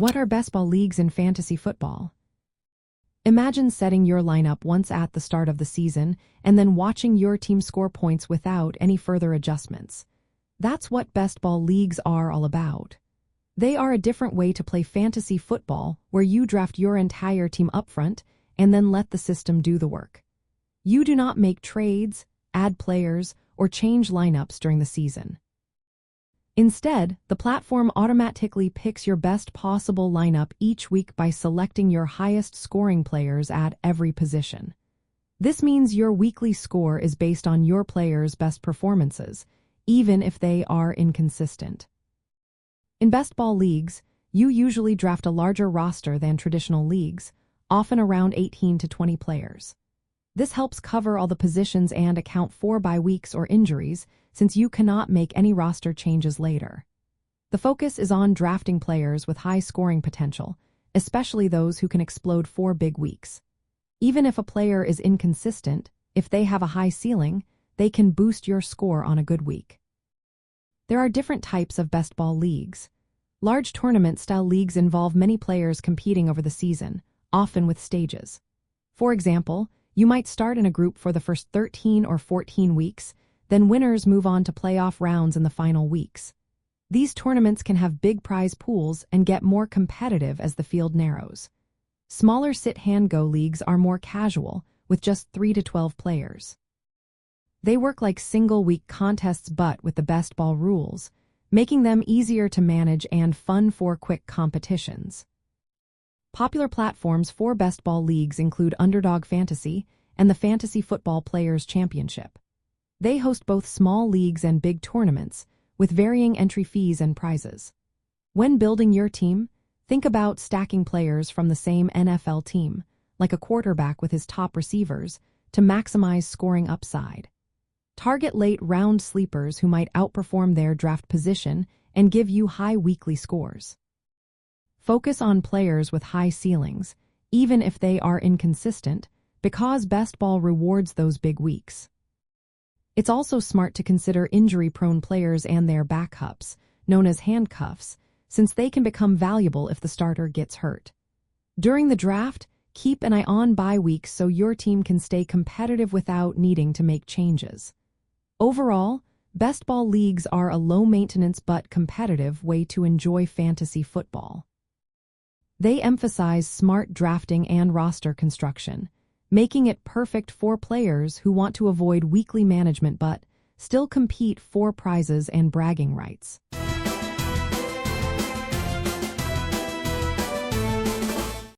What are best ball leagues in fantasy football? Imagine setting your lineup once at the start of the season and then watching your team score points without any further adjustments. That's what best ball leagues are all about. They are a different way to play fantasy football where you draft your entire team upfront and then let the system do the work. You do not make trades, add players, or change lineups during the season. Instead, the platform automatically picks your best possible lineup each week by selecting your highest scoring players at every position. This means your weekly score is based on your players' best performances, even if they are inconsistent. In best ball leagues, you usually draft a larger roster than traditional leagues, often around 18 to 20 players. This helps cover all the positions and account for bye weeks or injuries, since you cannot make any roster changes later. The focus is on drafting players with high scoring potential, especially those who can explode for big weeks. Even if a player is inconsistent, if they have a high ceiling, they can boost your score on a good week. There are different types of best ball leagues. Large tournament-style leagues involve many players competing over the season, often with stages. For example, you might start in a group for the first 13 or 14 weeks, then winners move on to playoff rounds in the final weeks. These tournaments can have big prize pools and get more competitive as the field narrows. Smaller sit-hand-go leagues are more casual, with just 3 to 12 players. They work like single-week contests but with the best ball rules, making them easier to manage and fun for quick competitions. Popular platforms for best ball leagues include Underdog Fantasy and the Fantasy Football Players Championship. They host both small leagues and big tournaments, with varying entry fees and prizes. When building your team, think about stacking players from the same NFL team, like a quarterback with his top receivers, to maximize scoring upside. Target late-round sleepers who might outperform their draft position and give you high weekly scores. Focus on players with high ceilings, even if they are inconsistent, because best ball rewards those big weeks. It's also smart to consider injury-prone players and their backups, known as handcuffs, since they can become valuable if the starter gets hurt. During the draft, keep an eye on bye weeks so your team can stay competitive without needing to make changes. Overall, best ball leagues are a low-maintenance but competitive way to enjoy fantasy football. They emphasize smart drafting and roster construction, making it perfect for players who want to avoid weekly management but still compete for prizes and bragging rights.